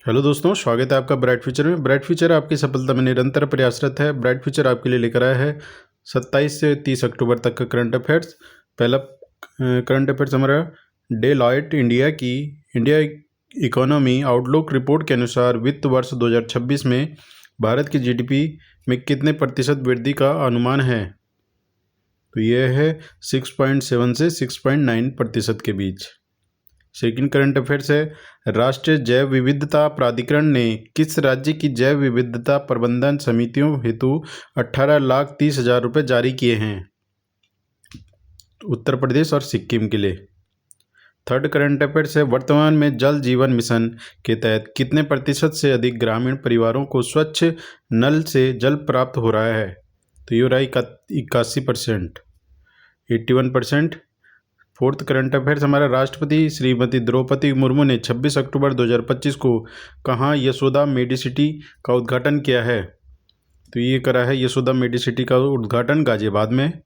Hello दोस्तों, स्वागत है आपका ब्राइट फ्यूचर में। ब्राइट फ्यूचर आपकी सफलता में निरंतर प्रयासरत है। ब्राइट फ्यूचर आपके लिए लेकर आया है 27 से 30 अक्टूबर तक का करंट अफेयर्स। पहला करंट अफेयर्स हमारा Deloitte India economy outlook report के अनुसार वित्त वर्ष 2026 में भारत की जीडीपी में कितने प्रतिशत वृद्धि का अनुमान है? तो यह है 6.7 से 6.9% के बीच। सेकंड करंट अफेयर्स है, राष्ट्रीय जैव विविधता प्राधिकरण ने किस राज्य की जैव विविधता प्रबंधन समितियों हेतु 18,30,000 रुपये जारी किए हैं? उत्तर प्रदेश और सिक्किम के लिए। थर्ड करंट अफेयर्स है, वर्तमान में जल जीवन मिशन के तहत कितने प्रतिशत से अधिक ग्रामीण परिवारों को स्वच्छ नल से जल प्राप्त हो रहा है? तो ये हो रहा है 81%, 81%। फोर्थ करंट अफेयर्स हमारा, राष्ट्रपति श्रीमती द्रौपदी मुर्मू ने 26 अक्टूबर 2025 को कहाँ यशोदा मेडिसिटी का उद्घाटन किया है? तो ये करा है यशोदा मेडिसिटी का उद्घाटन गाजियाबाद में।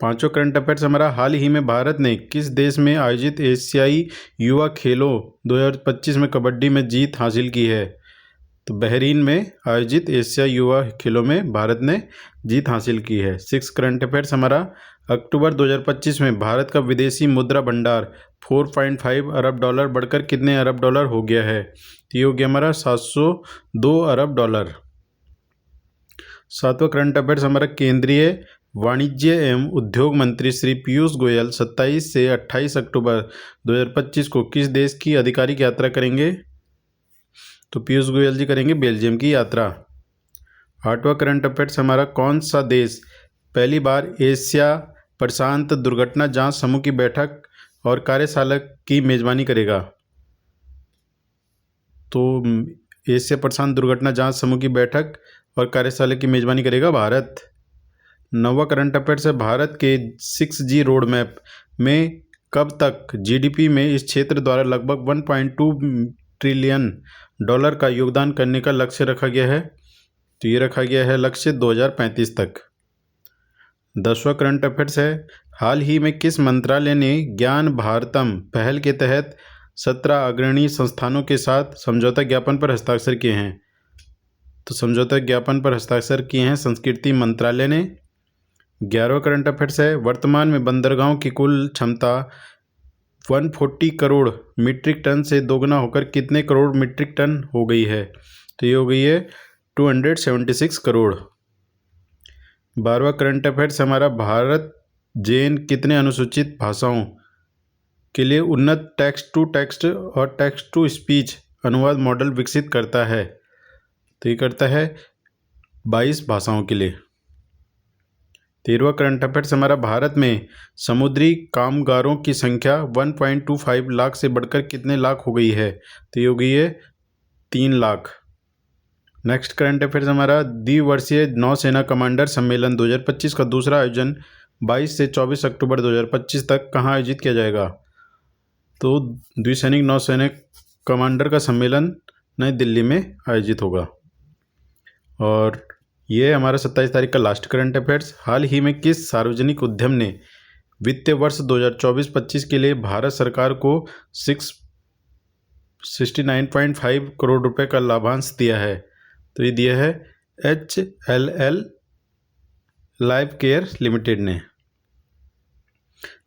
पांचों करंट अफेयर्स हमारा, हाल ही में भारत ने किस देश में आयोजित एशियाई युवा खेलों 2025 में कबड्डी में जीत हासिल की है? तो बहरीन में आयोजित एशिया युवा खेलों में भारत ने जीत हासिल की है। सिक्स करंट अफेयर्स हमारा, अक्टूबर 2025 में भारत का विदेशी मुद्रा भंडार 4.5 अरब डॉलर बढ़कर कितने अरब डॉलर हो गया है? तो ये हो गया हमारा 702 अरब डॉलर। सातवां करंट अफेयर्स हमारा, केंद्रीय वाणिज्य एवं उद्योग मंत्री श्री पीयूष गोयल 27 से 28 अक्टूबर 2025 को किस देश की आधिकारिक यात्रा करेंगे? तो पीयूष गोयल जी करेंगे बेल्जियम की यात्रा। आठवां करंट अफेयर्स हमारा, कौन सा देश पहली बार एशिया प्रशांत दुर्घटना जांच समूह की बैठक और कार्यशाला की मेजबानी करेगा? तो एशिया प्रशांत दुर्घटना जांच समूह की बैठक और कार्यशाला की मेजबानी करेगा भारत। नौवां करंट अफेयर्स है, भारत के 6G रोड मैप में कब तक जीडीपी में इस क्षेत्र द्वारा लगभग 1.2 ट्रिलियन डॉलर का योगदान करने का लक्ष्य रखा गया है? तो ये रखा गया है लक्ष्य 2035 तक। 10वां करंट अफेयर्स है, हाल ही में किस मंत्रालय ने ज्ञान भारतम पहल के तहत 17 अग्रणी संस्थानों के साथ समझौता ज्ञापन पर हस्ताक्षर किए हैं? तो समझौता ज्ञापन पर हस्ताक्षर किए हैं संस्कृति मंत्रालय ने। 11वां करंट अफेयर्स है, वर्तमान में बंदरगाहों की कुल क्षमता 140 करोड़ मीट्रिक टन से दोगुना होकर कितने करोड़ मीट्रिक टन हो गई है? तो ये हो गई है 276 करोड़। 12वां करंट अफेयर्स हमारा, भारत जैन कितने अनुसूचित भाषाओं के लिए उन्नत टेक्स्ट टू टेक्स्ट और टेक्स्ट टू स्पीच अनुवाद मॉडल विकसित करता है? तो ये करता है 22 भाषाओं के लिए। 13वां करंट अफेयर्स हमारा, भारत में समुद्री कामगारों की संख्या 1.25 लाख से बढ़कर कितने लाख हो गई है? तो ये हो गई है 3 लाख। नेक्स्ट करंट अफेयर्स हमारा, द्विवर्षीय नौसेना कमांडर सम्मेलन 2025 का दूसरा आयोजन 22 से 24 अक्टूबर 2025 तक कहाँ आयोजित किया जाएगा? तो द्विसैनिक नौसैनिक कमांडर का सम्मेलन नई दिल्ली में आयोजित होगा। और ये हमारा 27 तारीख का लास्ट करंट अफेयर्स, हाल ही में किस सार्वजनिक उद्यम ने वित्तीय वर्ष 2024-25 के लिए भारत सरकार को 69.5 करोड़ रुपए का लाभांश दिया है? तो ये दिया है HLL लाइफ केयर लिमिटेड ने।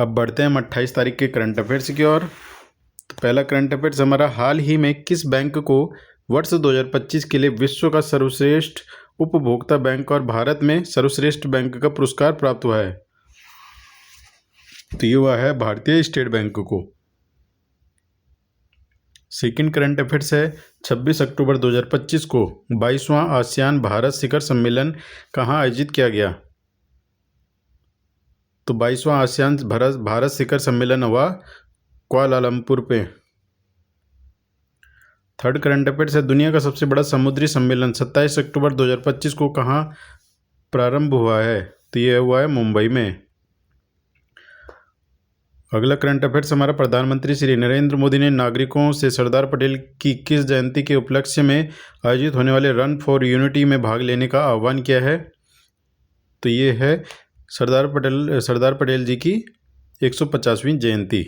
अब बढ़ते हैं हम 28 तारीख के करंट अफेयर्स की ओर। तो पहला करंट अफेयर्स हमारा, हाल ही में किस बैंक को वर्ष 2025 के लिए विश्व का सर्वश्रेष्ठ उपभोक्ता बैंक और भारत में सर्वश्रेष्ठ बैंक का पुरस्कार प्राप्त हुआ है? तो ये हुआ है भारतीय स्टेट बैंक को। सेकंड करंट अफेयर्स है, 26 अक्टूबर 2025 को 22वां आसियान भारत शिखर सम्मेलन कहाँ आयोजित किया गया? तो 22वां आसियान भारत शिखर सम्मेलन हुआ कुआलालंपुर पे। थर्ड करंट अफेयर्स है, दुनिया का सबसे बड़ा समुद्री सम्मेलन 27 अक्टूबर 2025 को कहाँ प्रारंभ हुआ है? तो ये हुआ है मुंबई में। अगला करंट अफेयर्स हमारा, प्रधानमंत्री श्री नरेंद्र मोदी ने नागरिकों से सरदार पटेल की किस जयंती के उपलक्ष्य में आयोजित होने वाले रन फॉर यूनिटी में भाग लेने का आह्वान किया है? तो ये है सरदार पटेल जी की 150वीं जयंती।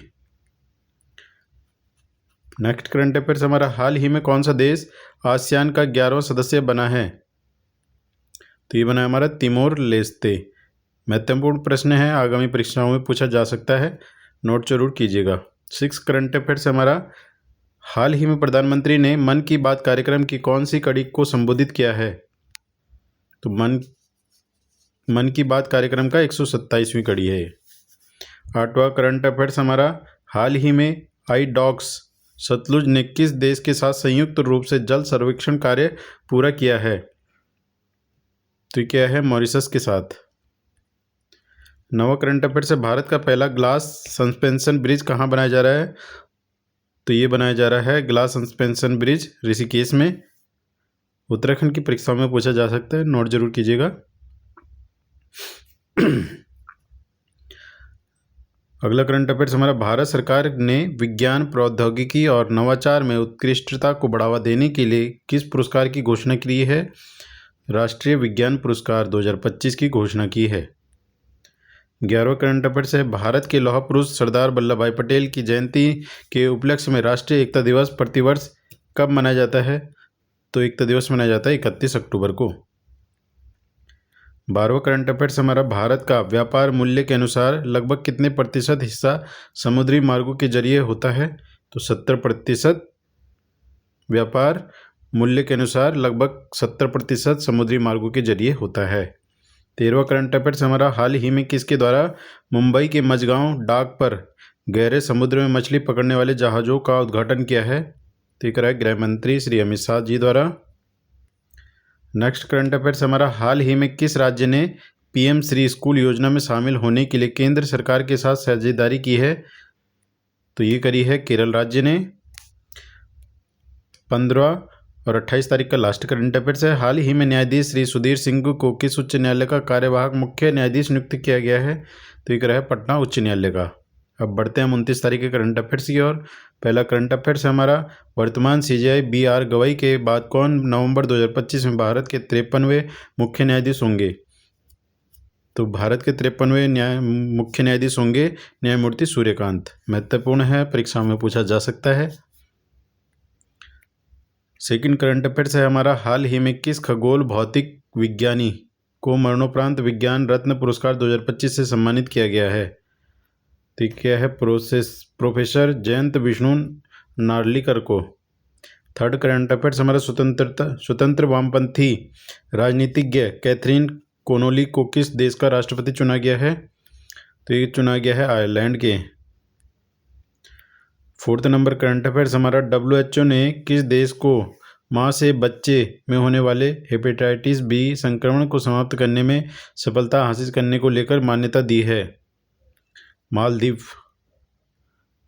नेक्स्ट करंट अफेयर्स हमारा, हाल ही में कौन सा देश आसियान का 11वां सदस्य बना है? तो ये बना है हमारा तिमोर लेस्ते। महत्वपूर्ण प्रश्न है, आगामी परीक्षाओं में पूछा जा सकता है, नोट जरूर कीजिएगा। 6 करंट अफेयर्स हमारा, हाल ही में प्रधानमंत्री ने मन की बात कार्यक्रम की कौन सी कड़ी को संबोधित किया है? तो मन की बात कार्यक्रम का 127वीं कड़ी है। 8वां करंट अफेयर्स हमारा, हाल ही में आईडॉक्स सतलुज ने किस देश के साथ संयुक्त रूप से जल सर्वेक्षण कार्य पूरा किया है? तो क्या है, मॉरिशस के साथ। 9वां करंट अफेयर्स है, भारत का पहला ग्लास सस्पेंशन ब्रिज कहाँ बनाया जा रहा है? तो ये बनाया जा रहा है ग्लास सस्पेंशन ब्रिज ऋषिकेश में। उत्तराखंड की परीक्षाओं में पूछा जा सकता है, नोट जरूर कीजिएगा। अगला करंट अफेयर्स हमारा, भारत सरकार ने विज्ञान प्रौद्योगिकी और नवाचार में उत्कृष्टता को बढ़ावा देने के लिए किस पुरस्कार की घोषणा की है? राष्ट्रीय विज्ञान पुरस्कार 2025 की घोषणा की है। 11वां करंट अफेयर्स है, भारत के लौह पुरुष सरदार वल्लभ भाई पटेल की जयंती के उपलक्ष्य में राष्ट्रीय एकता दिवस प्रतिवर्ष कब मनाया जाता है? तो एकता दिवस मनाया जाता है 31 अक्टूबर को। 12वां करंट अफेयर्स हमारा, भारत का व्यापार मूल्य के अनुसार लगभग कितने प्रतिशत हिस्सा समुद्री मार्गों के जरिए होता है? तो 70%। व्यापार मूल्य के अनुसार लगभग 70% समुद्री मार्गों के जरिए होता है। 13वां करंट अफेयर्स हमारा, हाल ही में किसके द्वारा मुंबई के मझगांव डाक पर गहरे समुद्र में मछली पकड़ने वाले जहाज़ों का उद्घाटन किया है? तो करा है गृह मंत्री श्री अमित शाह जी द्वारा। नेक्स्ट करंट अफेयर्स हमारा, हाल ही में किस राज्य ने पीएम श्री स्कूल योजना में शामिल होने के लिए केंद्र सरकार के साथ साझेदारी की है? तो ये करी है केरल राज्य ने। 15 और 28 तारीख का लास्ट करंट अफेयर्स है, हाल ही में न्यायाधीश श्री सुधीर सिंह को किस उच्च न्यायालय का कार्यवाहक मुख्य न्यायाधीश नियुक्त किया गया है? तो ये है पटना उच्च न्यायालय का। अब बढ़ते हैं 29 तारीख के करंट अफेयर्स की ओर। पहला करंट अफेयर्स है हमारा, वर्तमान सीजेआई BR गवई के बाद कौन नवंबर 2025 में भारत के 53वें मुख्य न्यायाधीश होंगे? तो भारत के 53वें मुख्य न्यायाधीश होंगे न्यायमूर्ति सूर्यकांत। महत्वपूर्ण है, परीक्षाओं में पूछा जा सकता है। सेकंड करंट अफेयर्स है हमारा, हाल ही में किस खगोल भौतिक विज्ञानी को मरणोपरांत विज्ञान रत्न पुरस्कार 2025 से सम्मानित किया गया है? तो क्या है, प्रोफेसर जयंत विष्णु नार्लिकर को। थर्ड करंट अफेयर्स हमारा, स्वतंत्र वामपंथी राजनीतिज्ञ कैथरीन कोनोली को किस देश का राष्ट्रपति चुना गया है? तो ये चुना गया है आयरलैंड के। फोर्थ नंबर करंट अफेयर्स हमारा, WHO ने किस देश को मां से बच्चे में होने वाले हेपेटाइटिस B संक्रमण को समाप्त करने में सफलता हासिल करने को लेकर मान्यता दी है? मालदीव।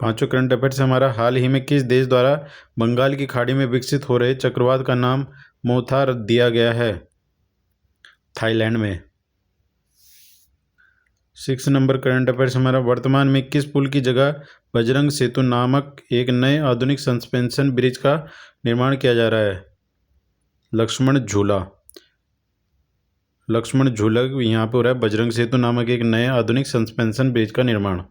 पांचों करंट अफेयर्स हमारा, हाल ही में किस देश द्वारा बंगाल की खाड़ी में विकसित हो रहे चक्रवात का नाम मोथा दिया गया है? थाईलैंड में। 6 नंबर करंट अफेयर्स हमारा, वर्तमान में किस पुल की जगह बजरंग सेतु नामक एक नए आधुनिक सस्पेंशन ब्रिज का निर्माण किया जा रहा है? लक्ष्मण झूला यहाँ पे हो रहा है बजरंग सेतु नामक एक नए आधुनिक सस्पेंशन ब्रिज का निर्माण।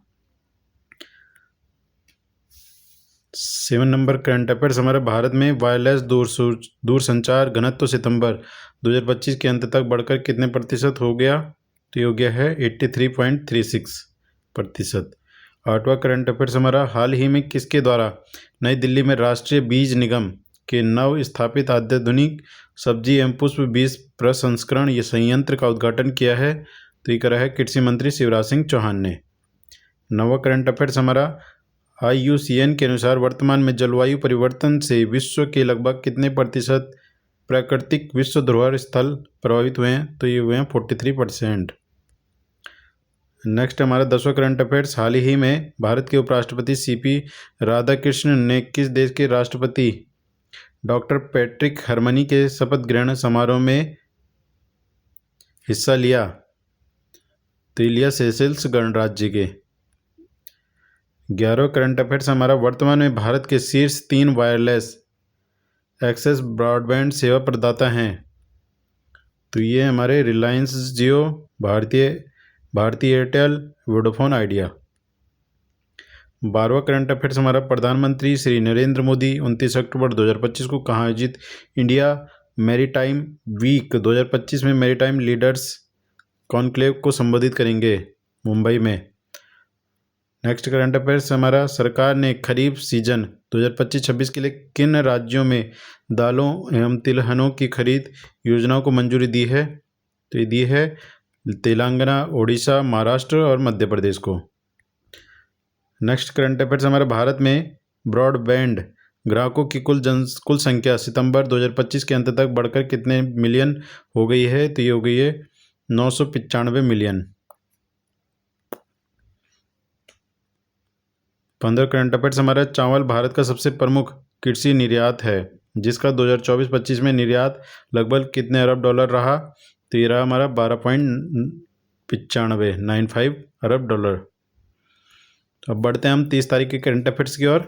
7 नंबर करंट अफेयर्स हमारे, भारत में वायरलेस दूरसंचार घनत्व सितंबर 2025 के अंत तक बढ़कर कितने प्रतिशत हो गया? तो ये हो गया है 83.36%। 8वां करंट अफेयर्स हमारा, हाल ही में किसके द्वारा नई दिल्ली में राष्ट्रीय बीज निगम के नव स्थापित अत्याधुनिक सब्जी एवं पुष्प बीज प्रसंस्करण ये संयंत्र का उद्घाटन किया है? तो ये करा है कृषि मंत्री शिवराज सिंह चौहान ने। 9वां करंट अफेयर्स हमारा, IUCN के अनुसार वर्तमान में जलवायु परिवर्तन से विश्व के लगभग कितने प्रतिशत प्राकृतिक विश्व धरोहर स्थल प्रभावित हुए हैं? तो ये हुए हैं 43%। नेक्स्ट हमारा 10वां करंट अफेयर्स, हाल ही में भारत के उपराष्ट्रपति CP राधाकृष्णन ने किस देश के राष्ट्रपति डॉक्टर पैट्रिक हरमनी के शपथ ग्रहण समारोह में हिस्सा लिया? तो ये लिया सेशेल्स गणराज्य के। 11वां करंट अफेयर्स हमारा, वर्तमान में भारत के शीर्ष 3 वायरलेस एक्सेस ब्रॉडबैंड सेवा प्रदाता हैं? तो ये हमारे रिलायंस जियो, भारती एयरटेल, वोडाफोन आइडिया। 12वां करंट अफेयर्स हमारा, प्रधानमंत्री श्री नरेंद्र मोदी 29 अक्टूबर 2025 को कहाँ आयोजित इंडिया मैरीटाइम वीक 2025 में मैरीटाइम लीडर्स कॉन्क्लेव को संबोधित करेंगे? मुंबई में। नेक्स्ट करंट अफेयर्स हमारा, सरकार ने खरीफ सीजन 2025-26 के लिए किन राज्यों में दालों एवं तिलहनों की खरीद योजनाओं को मंजूरी दी है? तो ये दी है तेलंगाना, ओडिशा, महाराष्ट्र और मध्य प्रदेश को। नेक्स्ट करंट अफेयर्स हमारा, भारत में ब्रॉडबैंड ग्राहकों की कुल संख्या सितंबर 2025 के अंत तक बढ़कर कितने मिलियन हो गई है? तो ये हो गई है 995 मिलियन। 15 करंट अफेयर्स हमारा, चावल भारत का सबसे प्रमुख कृषि निर्यात है जिसका 2024-25 में निर्यात लगभग कितने अरब डॉलर रहा? तो ये रहा हमारा 12.95 अरब डॉलर। अब बढ़ते हैं हम 30 तारीख के करंट अफेयर्स की ओर।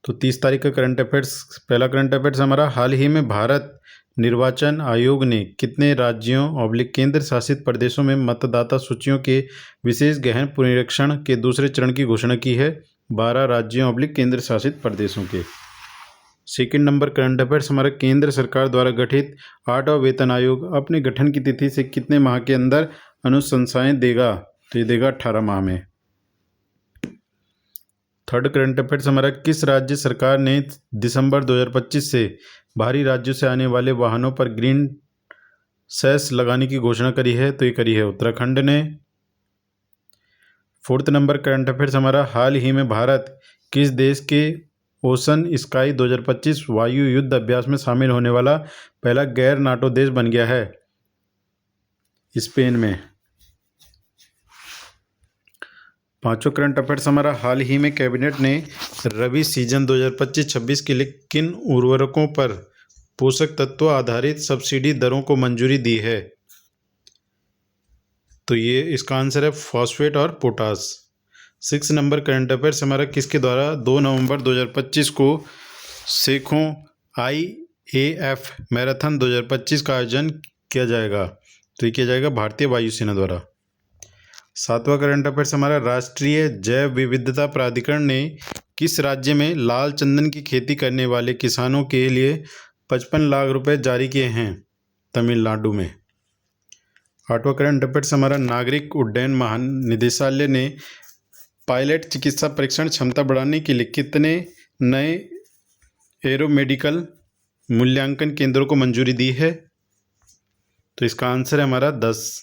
तो 30 तारीख का करंट अफेयर्स, पहला करंट अफेयर्स हमारा, हाल ही में भारत निर्वाचन आयोग ने कितने राज्यों केंद्र शासित प्रदेशों में मतदाता सूचियों के विशेष गहन पुनरीक्षण के दूसरे चरण की घोषणा की है? 12 राज्यों केंद्र शासित प्रदेशों के। सेकंड नंबर करंट अफेयर्स हमारा, केंद्र सरकार द्वारा गठित 8वां वेतन आयोग अपने गठन की तिथि से कितने माह के अंदर अनुशंसाएं देगा? तो ये देगा 18 माह में। थर्ड करंट अफेयर्स हमारा, किस राज्य सरकार ने दिसंबर 2025 से बाहरी राज्यों से आने वाले वाहनों पर ग्रीन सेस लगाने की घोषणा करी है? तो ये करी है उत्तराखंड ने। फोर्थ नंबर करंट अफेयर्स हमारा, हाल ही में भारत किस देश के ओशन स्काई 2025 वायु युद्ध अभ्यास में शामिल होने वाला पहला गैर नाटो देश बन गया है? स्पेन में। पांचों करंट अफेयर्स हमारा, हाल ही में कैबिनेट ने रबी सीजन 2025-26 के लिए किन उर्वरकों पर पोषक तत्व आधारित सब्सिडी दरों को मंजूरी दी है? तो ये इसका आंसर है फॉस्फेट और पोटास। 6 नंबर करंट अफेयर्स हमारा, किसके द्वारा 2 नवंबर 2025 को सेखों IAF मैराथन 2025 का आयोजन किया जाएगा? तो ये किया जाएगा भारतीय वायुसेना द्वारा। 7वां करंट अफेयर्स हमारा, राष्ट्रीय जैव विविधता प्राधिकरण ने किस राज्य में लाल चंदन की खेती करने वाले किसानों के लिए 55 लाख रुपए जारी किए हैं? तमिलनाडु में। 8वां करंट अफेयर्स हमारा, नागरिक उड्डयन महानिदेशालय ने पायलट चिकित्सा परीक्षण क्षमता बढ़ाने के लिए कितने नए एरोमेडिकल मूल्यांकन केंद्रों को मंजूरी दी है? तो इसका आंसर है हमारा 10।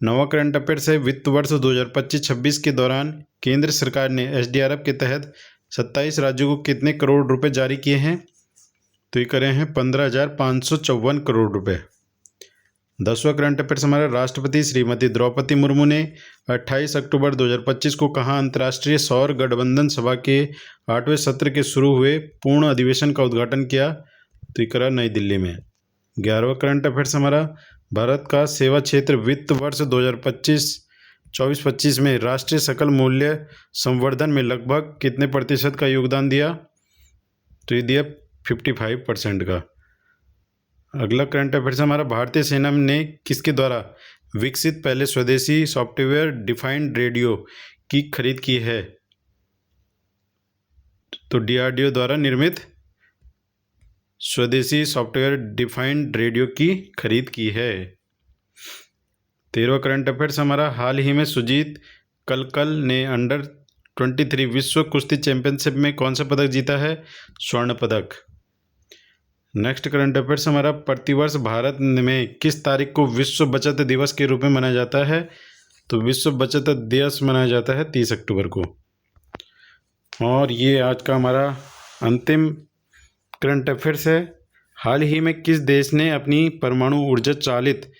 9वां करंट अफेयर्स है, वित्त वर्ष 2025-26 के दौरान केंद्र सरकार ने SDRF के तहत 27 राज्यों को कितने करोड़ रुपए जारी किए हैं? तो ये करे हैं 15,554 करोड़ रुपए। 10वां करंट अफेयर्स हमारा, राष्ट्रपति श्रीमती द्रौपदी मुर्मू ने 28 अक्टूबर 2025 को कहाँ अंतर्राष्ट्रीय सौर गठबंधन सभा के 8वें सत्र के शुरू हुए पूर्ण अधिवेशन का उद्घाटन किया? तो ये करा नई दिल्ली में। 11वां करंट अफेयर्स हमारा, भारत का सेवा क्षेत्र वित्त वर्ष 2024-25 में राष्ट्रीय सकल मूल्य संवर्धन में लगभग कितने प्रतिशत का योगदान दिया? तो ये दिया 55% का। अगला करंट अफेयर्स हमारा, भारतीय सेना ने किसके द्वारा विकसित पहले स्वदेशी सॉफ्टवेयर डिफाइंड रेडियो की खरीद की है? तो DRDO द्वारा निर्मित स्वदेशी सॉफ्टवेयर डिफाइंड रेडियो की खरीद की है। 13वां करंट अफेयर्स हमारा, हाल ही में सुजीत कलकल ने अंडर 23 विश्व कुश्ती चैंपियनशिप में कौन सा पदक जीता है? स्वर्ण पदक। नेक्स्ट करंट अफेयर्स हमारा, प्रतिवर्ष भारत में किस तारीख को विश्व बचत दिवस के रूप में मनाया जाता है? तो विश्व बचत दिवस मनाया जाता है 30 अक्टूबर को। और ये आज का हमारा अंतिम करंट अफेयर्स है, हाल ही में किस देश ने अपनी परमाणु ऊर्जा चालित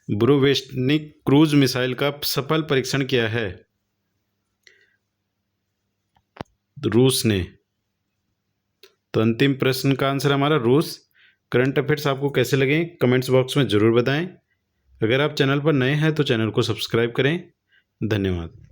ब्रोवेस्टनिक क्रूज मिसाइल का सफल परीक्षण किया है? रूस ने। तो अंतिम प्रश्न का आंसर हमारा रूस। करंट अफेयर्स आपको कैसे लगे कमेंट्स बॉक्स में ज़रूर बताएं। अगर आप चैनल पर नए हैं तो चैनल को सब्सक्राइब करें। धन्यवाद।